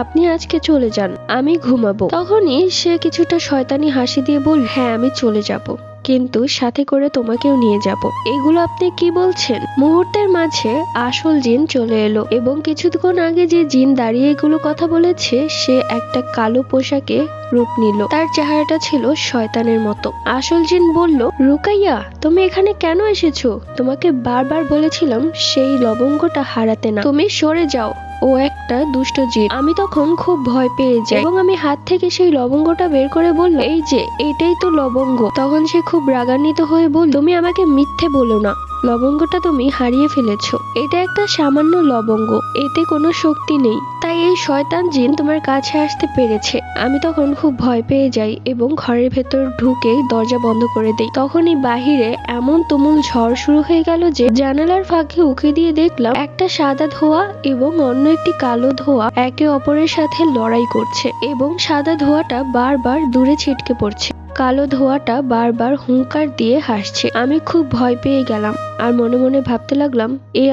আপনি আজকে চলে যান, আমি ঘুমাবো। তখনই সে কিছুটা শয়তানি হাসি দিয়ে বলল, হ্যাঁ আমি চলে যাব, কিন্তু সাথে করে তোমাকেও নিয়ে যাব। এগুলো আপনি কি বলছেন? মুহূর্তের মাঝে আসল জিন চলে এলো এবং কিছুক্ষণ আগে যে জিন দাঁড়িয়ে এগুলো কথা বলেছে সে একটা কালো পোশাকে রূপ নিল। তার চেহারাটা ছিল শয়তানের মতো। আসল জিন বলল, রুকাইয়া তুমি এখানে কেন এসেছো? তোমাকে বারবার বলেছিলাম সেই লবঙ্গটা হারাতে না। তুমি সরে যাও, ও একটা দুষ্ট জিন। আমি তখন খুব ভয় পেয়ে যাই এবং আমি হাত থেকে সেই লবঙ্গটা বের করে বললাম, এই যে এটাই তো লবঙ্গ। তখন সে খুব রাগান্বিত হয়ে বলল, তুমি আমাকে মিথ্যে বলো না, লবঙ্গটা তুমি হারিয়ে ফেলেছো। এটা একটা সামান্য লবঙ্গ, এতে কোনো শক্তি নেই, তাই এই শয়তান জিন তোমার কাছে আসতে পেরেছে। আমি তখন খুব ভয় পেয়ে যাই এবং ঘরের ভেতর ঢুকে দরজা বন্ধ করে দেই। তখনই বাহিরে এমন তুমুল ঝড় শুরু হয়ে গেল যে জানালার ফাঁকে উঁকি দিয়ে দেখলাম একটা সাদা ধোঁয়া এবং অন্য একটি কালো ধোঁয়া একে অপরের সাথে লড়াই করছে এবং সাদা ধোঁয়াটা বারবার দূরে ছিটকে পড়ছে। কালো ধোঁয়াটা বারবার হুঙ্কার দিয়ে হাসছে। আমি খুব ভয় পেয়ে গেলাম। আর মনে মনে ভাবতে লাগলাম,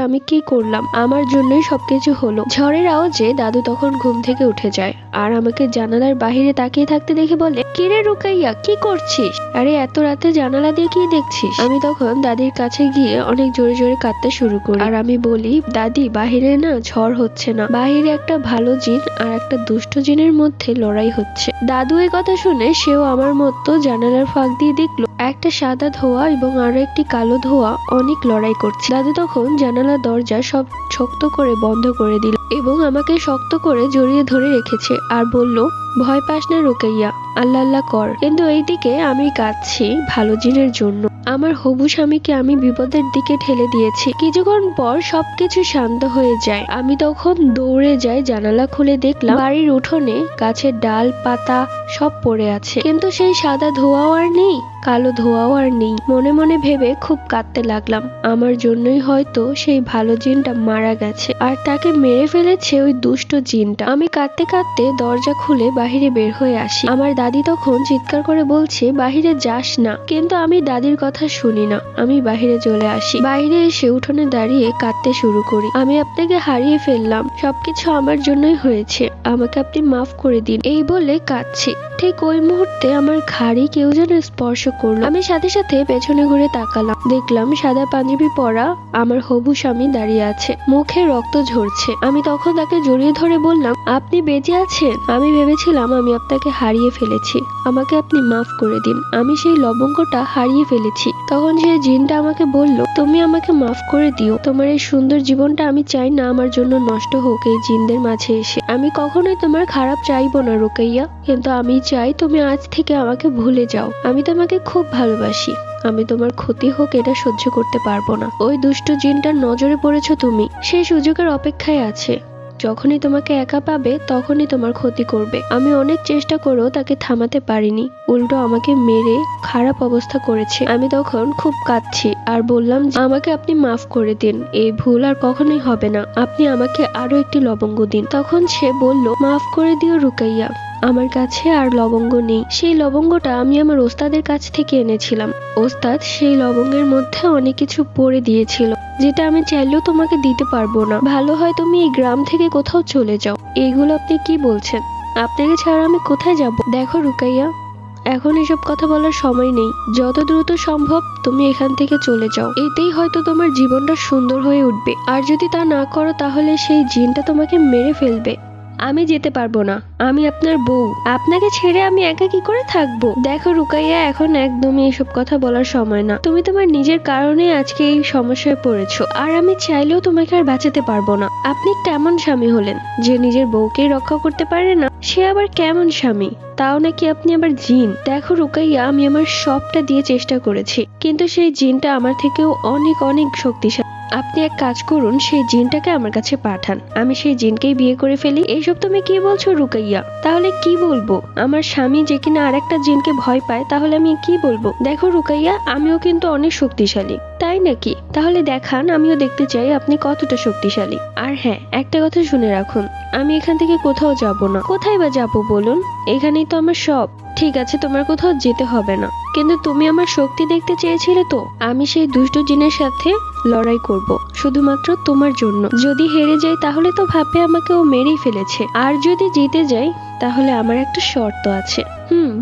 আমি কি করলাম, আমার জন্যই সবকিছু হলো। ঝড়ের আওয়াজে দাদু তখন ঘুম থেকে উঠে যায় আর আমাকে জানালার বাহিরে তাকিয়ে থাকতে দেখে বলে, কিরে রুকাইয়া, কি করছিস? আরে এত রাতে জানালা দিয়ে কি দেখছিস? আমি তখন দাদির কাছে গিয়ে অনেক জোরে জোরে কাঁদতে শুরু করি আর আমি বলি, দাদি বাহিরে না ঝড় হচ্ছে না, বাহিরে একটা ভালো জিন আর একটা দুষ্ট জিনের মধ্যে লড়াই হচ্ছে। দাদু এই কথা শুনে সেও আমার মতো জানালার ফাঁক দিয়ে দেখলো একটা সাদা ধোঁয়া এবং আরো একটি কালো ধোঁয়া অনেক লড়াই করছে। দাদু তখন জানালার দরজা সব শক্ত করে বন্ধ করে দিল এবং আমাকে শক্ত করে জড়িয়ে ধরে রেখেছে আর বলল, ভয় পাস না রুকাইয়া, আল্লাহ আল্লাহ কর। কিন্তু এইদিকে আমি কাঁদছি ভালো জিনের জন্য। আমার হবু স্বামীকে আমি বিপদের দিকে ঠেলে দিয়েছি। কিছুক্ষণ পর সবকিছু শান্ত হয়ে যায়। আমি তখন দৌড়ে যাই, জানালা খুলে দেখলাম বাড়ির উঠোনে গাছের ডাল পাতা সব পড়ে আছে, কিন্তু সেই সাদা ধোঁয়াও আর নেই, কালো ধোঁয়াও আর নেই। মনে মনে ভেবে খুব কাঁদতে লাগলাম, আমার জন্যই হয়তো সেই ভালো জিনটা মারা গেছে আর তাকে মেরে ফেলেছে ওই দুষ্ট জিনটা। আমি কাঁদতে কাঁদতে দরজা খুলে বাহিরে বের হয়ে আসি। আমার দাদি তখন চিৎকার করে বলছে, বাহিরে যাস না, কিন্তু আমি দাদির কথা শুনি না। আমি বাহিরে চলে আসি। বাইরে এসে উঠোনে দাঁড়িয়ে কাঁদতে শুরু করি। আমি আপনাকে হারিয়ে ফেললাম, সবকিছু আমার জন্যই হয়েছে, আমাকে আপনি মাফ করে দিন, এই বলে কাঁদছি। ঠিক ওই মুহূর্তে আমার ঘাড়ে কেউ যেন স্পর্শ করলো। আমি সাথে সাথে পেছনে ঘুরে তাকালাম, দেখলাম সাদা পাঞ্জাবি পরা আমার হবু স্বামী দাঁড়িয়ে আছে, মুখে রক্ত ঝরছে। আমি তখন তাকে জড়িয়ে ধরে বললাম, আপনি বেঁচে আছেন? আমি ভেবেছিলাম আমি আপনাকে হারিয়ে ফেলেছি, আমাকে আপনি মাফ করে দিন, আমি সেই লবঙ্গটা হারিয়ে ফেলেছি। তখন সেই জিনটা আমাকে বলল, তুমি আমাকে মাফ করে দিও, তোমার এই সুন্দর জীবনটা আমি চাই না আমার জন্য নষ্ট হোক এই জিনদের মাঝে এসে। আমি কখনোই তোমার খারাপ চাইবো না রুকাইয়া, কিন্তু আমি চাই তুমি আজ থেকে আমাকে ভুলে যাও। আমি তোমাকে খুব ভালোবাসি, আমি তোমার ক্ষতি হোক এটা সহ্য করতে পারবো না। ওই দুষ্ট জিনটার নজরে পড়েছো তুমি, সেই সুযোগের অপেক্ষায় আছে, যখনই তোমাকে একা পাবে তখনই তোমার ক্ষতি করবে। আমি অনেক চেষ্টা করেও তাকে থামাতে পারিনি, উল্টো আমাকে মেরে খারাপ অবস্থা করেছে। আমি তখন খুব কাঁদছি আর বললাম, আমাকে আপনি মাফ করে দিন, এই ভুল আর কখনোই হবে না, আপনি আমাকে আরো একটি লবঙ্গ দিন। তখন সে বলল, মাফ করে দিও রুকাইয়া, আমার কাছে আর লবঙ্গ নেই। সেই লবঙ্গটা আমি আমার ওস্তাদের কাছ থেকে এনেছিলাম। ওস্তাদ সেই লবঙ্গের মধ্যে অনেক কিছু পড়ে দিয়েছিল, যেটা আমি চাইলেও তোমাকে দিতে পারবো না। ভালো হয় তুমি এই গ্রাম থেকে কোথাও চলে যাও। এইগুলো আপনি কি বলছেন? আপনাকে ছাড়া আমি কোথায় যাব? দেখো রুকাইয়া, এখন এসব কথা বলার সময় নেই, যত দ্রুত সম্ভব তুমি এখান থেকে চলে যাও, এতেই হয়তো তোমার জীবনটা সুন্দর হয়ে উঠবে। আর যদি তা না করো তাহলে সেই জিনটা তোমাকে মেরে ফেলবে। আমি যেতে পারবো না, আমি আপনার বউ, আপনাকে ছেড়ে আমি একা কি করে থাকবো? দেখো রুকাইয়া, এখন একদমই এসব কথা বলার সময় না, তুমি তোমার নিজের কারণে আজকে এই সমস্যায় পড়েছো, আর আমি চাইলেও তোমাকে আর বাঁচাতে পারবো না। আপনি কেমন স্বামী হলেন যে নিজের বউকেই রক্ষা করতে পারে না? সে আবার কেমন স্বামী, তাও নাকি আপনি আবার জিন? দেখো রুকাইয়া, আমি আমার সবটা দিয়ে চেষ্টা করেছি, কিন্তু সেই জিনটা আমার থেকেও অনেক অনেক শক্তিশালী। আপনি এক কাজ করুন, সেই জিনটাকে আমার কাছে পাঠান, আমি সেই জিনকেই বিয়ে করে ফেলি। এইসব তুমি কি বলছো রুকাইয়া? তাহলে কি বলবো? আমার স্বামী যে কিনা আর একটা জিনকে ভয় পায়, তাহলে আমি কি বলবো? দেখো রুকাইয়া, আমিও কিন্তু অনেক শক্তিশালী। তাই নাকি? তাহলে দেখান, আমিও দেখতে চাই আপনি কতটা শক্তিশালী। আর হ্যাঁ, একটা কথা শুনে রাখুন, আমি এখান থেকে কোথাও যাব না। কোথায় বা যাবো বলুন? এখানেই তো আমার সব। ঠিক আছে, তোমার কোথাও যেতে হবে না, কিন্তু তুমি আমার শক্তি দেখতে চেয়েছিলে তো, আমি সেই দুষ্ট জিনের সাথে লড়াই করব শুধুমাত্র তোমার জন্য। যদি হেরে যাই তাহলে তো ভাববে আমাকে ও মেরেই ফেলেছে, আর যদি জিতে যাই তাহলে আমার একটা শর্ত আছে।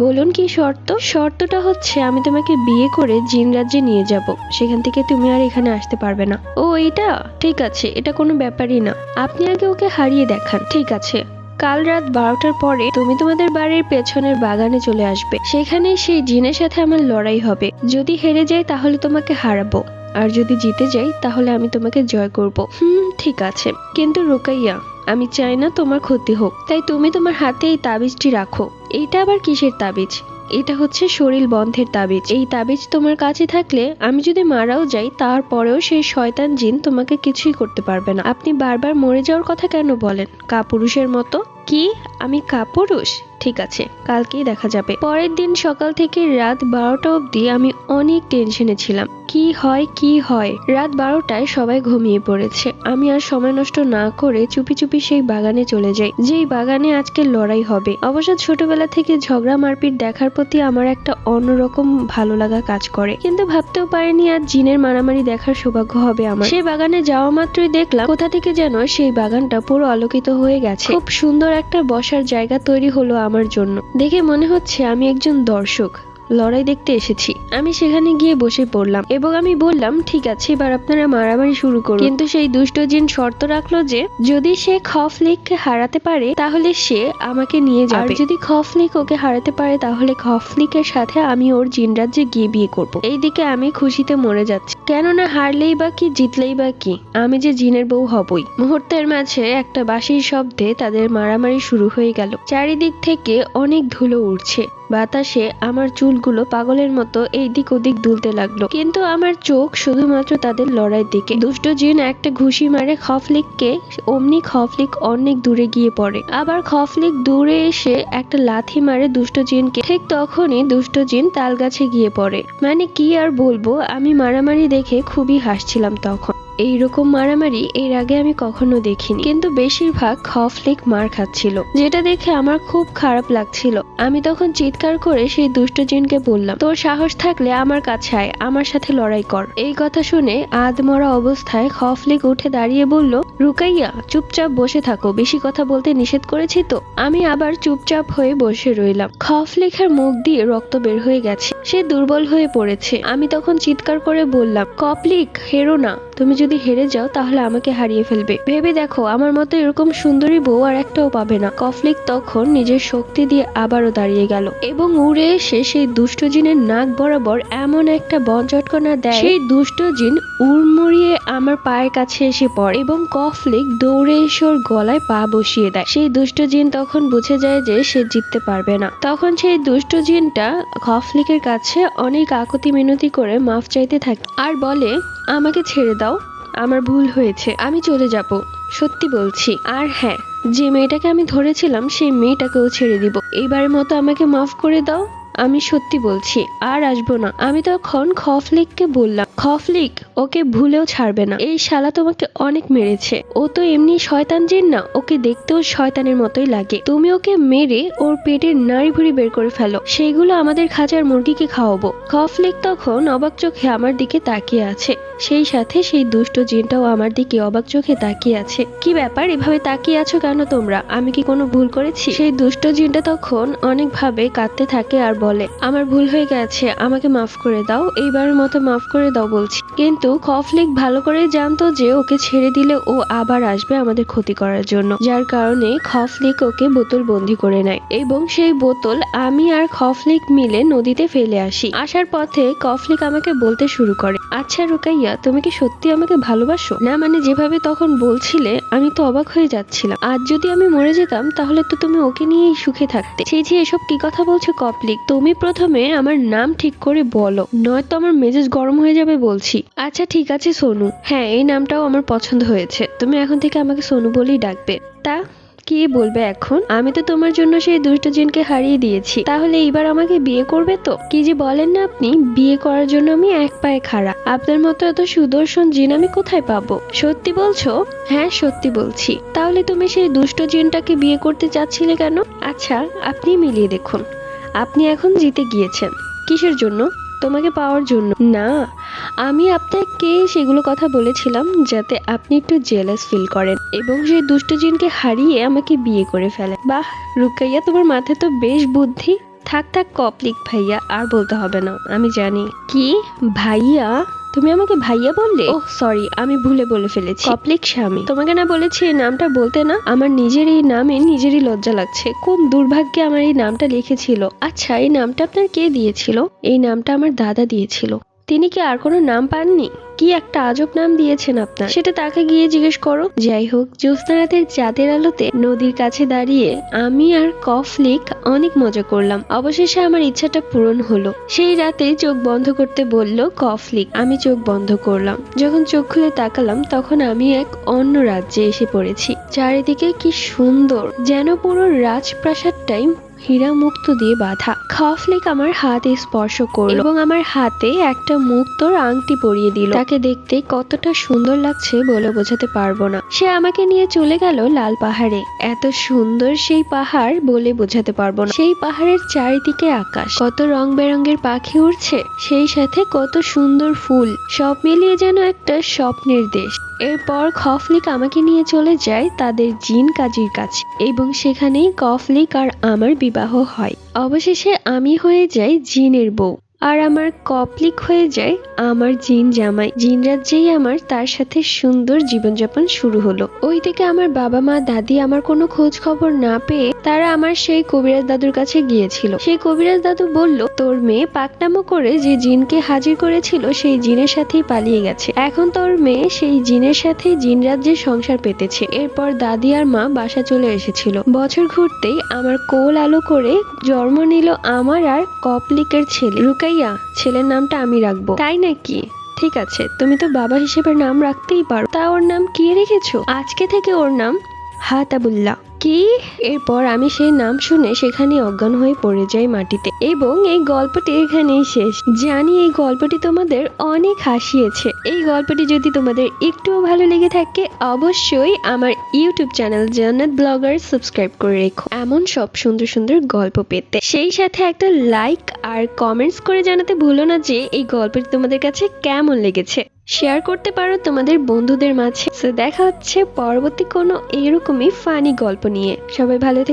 বলুন কি শর্ত? শর্তটা হচ্ছে আমি তোমাকে বিয়ে করে জিন রাজ্যে নিয়ে যাব, সেখান থেকে তুমি আর এখানে আসতে পারবে না। ও এটা ঠিক আছে, এটা কোনো ব্যাপারই না, আপনি আগে ওকে হারিয়ে দেখান। ঠিক আছে, কাল রাত 12টার পরে তুমি তোমাদের বাড়ির পেছনের বাগানে চলে আসবে, সেখানেই সেই জিনের সাথে আমার লড়াই হবে। যদি হেরে যাই তাহলে তোমাকে হারাবো, আর যদি জিতে যাই তাহলে আমি তোমাকে জয় করব। ঠিক আছে, কিন্তু রুকাইয়া, আমি চাই না তোমার ক্ষতি হোক, তাই তুমি তোমার হাতে এই তাবিজটি রাখো। এইটা আবার কিসের তাবিজ? এটা হচ্ছে শরীর বন্ধের তাবিজ। এই তাবিজ তোমার কাছে থাকলে আমি যদি মারাও যাই তারপরেও সেই শয়তান জিন তোমাকে কিছুই করতে পারবে না। আপনি বারবার মরে যাওয়ার কথা কেন বলেন কাপুরুষের মতো? কি আমি কাপুরুষ? ঠিক আছে, কালকেই দেখা যাবে। পরের দিন সকাল থেকে রাত 12টা অবধি আমি অনেক টেনশনে ছিলাম, কি হয়। রাত 12টায় সবাই ঘুমিয়ে পড়েছে। আমি আর সময় নষ্ট না করে চুপি চুপি সেই বাগানে চলে যাই, যেই বাগানে আজকে লড়াই হবে। অবশ্য ছোটবেলা থেকে ঝগড়া মারপিট দেখার প্রতি আমার একটা অন্যরকম ভালো লাগা কাজ করে, কিন্তু ভাবতেও পারিনি আজ জিনের মারামারি দেখার সৌভাগ্য হবে আমার। সেই বাগানে যাওয়া মাত্রই দেখলাম কোথা থেকে যেন সেই বাগানটা পুরো আলোকিত হয়ে গেছে। খুব সুন্দর একটা বসার জায়গা তৈরি হলো আমার জন্য। দেখে মনে হচ্ছে আমি একজন দর্শক, লড়াই দেখতে এসেছি। আমি সেখানে গিয়ে বসে পড়লাম এবং আমি বললাম, ঠিক আছে, এবার আপনারা মারামারি শুরু করুন। কিন্তু সেই দুষ্ট জিন শর্ত রাখলো যে যদি সে খফলিককে হারাতে পারে তাহলে সে আমাকে নিয়ে যাবে, আর যদি খফলিক ওকে হারাতে পারে তাহলে খফলিকের সাথে আমি ওর জিন রাজ্যে গিয়ে বিয়ে করব। এইদিকে আমি খুশিতে মরে যাচ্ছি, কেননা হারলেই বা কি জিতলেই বা কি, আমি যে জিনের বউ হবই। মুহূর্তের মাঝে একটা বাঁশির শব্দে তাদের মারামারি শুরু হয়ে গেল। চারিদিক থেকে অনেক ধুলো উঠছে, বাতাসে আমার চুলগুলো পাগলের মতো এইদিক ওদিক দুলতে লাগলো, কিন্তু আমার চোখ শুধুমাত্র তাদের লড়াইয়ের দিকে। দুষ্ট জিন একটা ঘুষি মারে খফলিককে, অমনি খফলিক অনেক দূরে গিয়ে পড়ে। আবার খফলিক দূরে এসে একটা লাথি মারে দুষ্ট জিনকে, ঠিক তখনই দুষ্ট জিন তাল গাছে গিয়ে পড়ে। মানে কি আর বলবো, আমি মারামারি দেখে খুবই হাসছিলাম তখন। এইরকম মারামারি এর আগে আমি কখনো দেখিনি, কিন্তু বেশিরভাগ খফলিক মার খাচ্ছিল, যেটা দেখে আমার খুব খারাপ লাগছিল। আমি তখন চিৎকার করে সেই দুষ্ট জিনকে বললাম, তোর সাহস থাকলে আমার কাছে আয়, আমার সাথে লড়াই কর। এই কথা শুনে আধমরা অবস্থায় খফলিক উঠে দাঁড়িয়ে বলল, রুকাইয়া, চুপচাপ বসে থাকো, বেশি কথা বলতে নিষেধ করেছি তো। আমি আবার চুপচাপ হয়ে বসে রইলাম। খফলিকের মুখ দিয়ে রক্ত বের হয়ে গেছে, সে দুর্বল হয়ে পড়েছে। আমি তখন চিৎকার করে বললাম, কফলিক, হেরো না, তুমি যদি হেরে যাও তাহলে আমাকে হারিয়ে ফেলবে। ভেবে দেখো, আমার মতো এরকম সুন্দরী বউ আর একটাও পাবে না। কফলিক তখন নিজের শক্তি দিয়ে আবারও দাঁড়িয়ে গেল এবং উড়ে এসে সেই দুষ্ট জিনের নাক বরাবর এমন একটা বন চটকনা দেয়, সেই দুষ্ট জিন উড়মুড়িয়ে আমার পায়ের কাছে এসে পড়ে এবং কফলিক দৌড়ে এসে ওর গলায় পা বসিয়ে দেয়। সেই দুষ্ট জিন তখন বুঝে যায় যে সে জিততে পারবে না। তখন সেই দুষ্ট জিনটা খফলিকের কাছে অনেক আকুতি মিনতি করে মাফ চাইতে থাকে আর বলে, আমাকে ছেড়ে দাও, আমার ভুল হয়েছে, আমি চলে যাব, সত্যি বলছি। আর হ্যাঁ, যে মেয়েটাকে আমি ধরেছিলাম সেই মেয়েটাকেও ছেড়ে দিব। এইবারের মতো আমাকে মাফ করে দাও, আমি সত্যি বলছি, আর আসবো না। আমি তখন খফলিককে বললাম, খফলিক, ওকে ভুলেও ছাড়বে না, এই শালা তোমাকে অনেক মেরেছে, ও তো এমনি শয়তান জিন না, ওকে দেখতেও শয়তানের মতোই লাগে। তুমি ওকে মেরে ওর পেটের নাড়ি ভুড়ি বের করে ফেলো, সেইগুলো আমাদের খাঁচার মুরগিকে খাওয়াবো। খফলিক তখন অবাক চোখে আমার দিকে তাকিয়ে আছে, সেই সাথে সেই দুষ্ট জিনটাও আমার দিকে অবাক চোখে তাকিয়ে আছে। কি ব্যাপার, এভাবে তাকিয়ে আছো কেন তোমরা? আমি কি কোনো ভুল করেছি? সেই দুষ্ট জিনটা তখন অনেকভাবে কাঁদতে থাকে আর বলে, আমার ভুল হয়ে গেছে, আমাকে মাফ করে দাও, এইবারের মতো মাফ করে দাও বলছি। কিন্তু খফলিক ভালো করে জানতো যে ওকে ছেড়ে দিলে ও আবার আসবে আমাদের ক্ষতি করার জন্য, যার কারণে খফলিক ওকে বোতল বন্দি করে নেয় এবং সেই বোতল আমি আর খফলিক মিলে নদীতে ফেলে আসি। আসার পথে খফলিক আমাকে বলতে শুরু করে, আচ্ছা রুকাইয়া, তুমি কি সত্যি আমাকে ভালোবাসো? না মানে যেভাবে তখন বলছিলে আমি তো অবাক হয়ে যাচ্ছিলাম। আজ যদি আমি মরে যেতাম তাহলে তো তুমি ওকে নিয়েই সুখে থাকতে। সেই যে এসব কি কথা বলছো কফলিক, তুমি প্রথমে আমার নাম ঠিক করে বলো, নয়তো আমার মেজাজ গরম হয়ে যাবে বলছি। আচ্ছা ঠিক আছে সোনু, হ্যাঁ এই নামটাও আমার পছন্দ হয়েছে, তুমি এখন থেকে আমাকে সোনু বলেই ডাকবে। তা কি বলবে এখন? আমি তো তোমার জন্য সেই দুষ্ট জিনকে হারিয়ে দিয়েছি, তাহলে এইবার আমাকে বিয়ে করবে তো? কি যে বলেন না আপনি, বিয়ে করার জন্য আমি এক পায়ে খাড়া, আপনার মতো এত সুদর্শন জিন আমি কোথায় পাবো? সত্যি বলছো? হ্যাঁ সত্যি বলছি। তাহলে তুমি সেই দুষ্ট জিনটাকে বিয়ে করতে চাচ্ছিলে কেন? আচ্ছা আপনি মিলিয়ে দেখুন, আপনি এখন জিতে গিয়েছেন। কিসের জন্য? তোমাকে পাওয়ার জন্য। না, আমি আপনাকে সেগুলো কথা বলেছিলাম যাতে আপনি একটু জেলাস ফিল করেন এবং সেই দুষ্ট জিনকে হারিয়ে আমাকে বিয়ে করে ফেলেন। বাহ রুকাইয়া, তোমার মাথায় তো বেশ বুদ্ধি। থাক থাক কফলিক ভাইয়া, আর বলতে হবে না, আমি জানি। কি ভাইয়া? তুমি আমাকে ভাইয়া বললে? ওহ সরি, আমি ভুলে বলে ফেলেছি। কফলিক স্বামী। তোমাকে না বলেছি এই নামটা বলতে না? আমার নিজের এই নামে নিজেরই লজ্জা লাগছে, কোন দুর্ভাগ্যে আমার এই নামটা লিখেছিল। আচ্ছা এই নামটা আপনার কে দিয়েছিল? এই নামটা আমার দাদা দিয়েছিল। তিনি কি আর কোনো নাম পাননি? কি একটা আজব নাম দিয়েছেন আপনার, সেটা তাকে গিয়ে জিজ্ঞেস করো। যাই হোক, জ্যোৎস্না রাতের চাঁদের আলোতে নদীর কাছে দাঁড়িয়ে আমি আর কফলিক অনেক মজা করলাম। অবশেষে আমার ইচ্ছাটা পূরণ হলো। সেই রাতে চোখ বন্ধ করতে বলল কফলিক, আমি চোখ বন্ধ করলাম। যখন চোখ খুলে তাকালাম তখন আমি এক অন্য রাজ্যে এসে পড়েছি। চারিদিকে কি সুন্দর, যেন পুরো রাজপ্রাসাদটাই হীরা মুক্ত দিয়ে বাঁধা। খফলিক আমার হাত স্পর্শ করলো এবং আমার হাতে একটা মুক্তোর আংটি পরিয়ে দিল। তাকে দেখতে কতটা সুন্দর লাগছে বলে বোঝাতে পারবো না। সে আমাকে নিয়ে চলে গেল লাল পাহাড়ে। এত সুন্দর সেই পাহাড় বলে বোঝাতে পারবো না। সেই পাহাড়ের চারিদিকে আকাশ, কত রং বেরঙের পাখি উড়ছে, সেই সাথে কত সুন্দর ফুল, সব মিলিয়ে যেন একটা স্বপ্নের দেশ। এরপর খফলিক আমাকে নিয়ে চলে যায় তাদের জিন কাজীর কাছে এবং সেখানেই খফলিক আর আমার বিবাহ হয়। অবশেষে আমি হয়ে যাই জিনের বউ আর আমার কপলিক হয়ে যায় আমার জিন জামাই। জিন রাজ্যেই আমার তার সাথে সুন্দর জীবনযাপন শুরু হলো। ওই থেকে আমার বাবা মা দাদি আমার কোনো খোঁজ খবর না পেয়ে তারা আমার সেই কবিরাজ দাদুর কাছে গিয়েছিল। সেই কবিরাজ দাদু বলল, তোর মেয়ে পাকনামো করে যে জিনকে হাজির করেছিল সেই জিনের সাথেই পালিয়ে গেছে। এখন তোর মেয়ে সেই জিনের সাথে জিন রাজ্যে সংসার পেতেছে। এরপর দাদি আর মা বাসা চলে এসেছিল। বছর ঘুরতেই আমার কোল আলো করে জন্ম নিল আমার আর কপলিকের ছেলে রুকাইয়া। ছেলের নামটা আমি রাখবো। তাই নাকি? ঠিক আছে, তুমি তো বাবা হিসেবে নাম রাখতেই পারো। তা ওর নাম কি রেখেছো? আজকে থেকে ওর নাম হাতাবুল্লাহ। কি? এরপর আমি সেই নাম শুনে সেখানে অজ্ঞান হয়ে পড়ে যাই মাটিতে এবং এই গল্পটি এখানেই শেষ। জানি এই গল্পটি তোমাদের অনেক হাসিয়েছে। এই গল্পটি যদি তোমাদের একটুও ভালো লেগে থাকে অবশ্যই আমার ইউটিউব চ্যানেল জান্নাত ব্লগার সাবস্ক্রাইব করে রেখো এমন সব সুন্দর সুন্দর গল্প পেতে। সেই সাথে একটা লাইক আর কমেন্টস করে জানাতে ভুলো না যে এই গল্পটি তোমাদের কাছে কেমন লেগেছে। শেয়ার করতে পারো তোমাদের বন্ধুদের মাঝে। দেখা হচ্ছে পরবর্তী কোনো এরকমই ফানি গল্প নিয়ে। সবাই ভালো থেকো।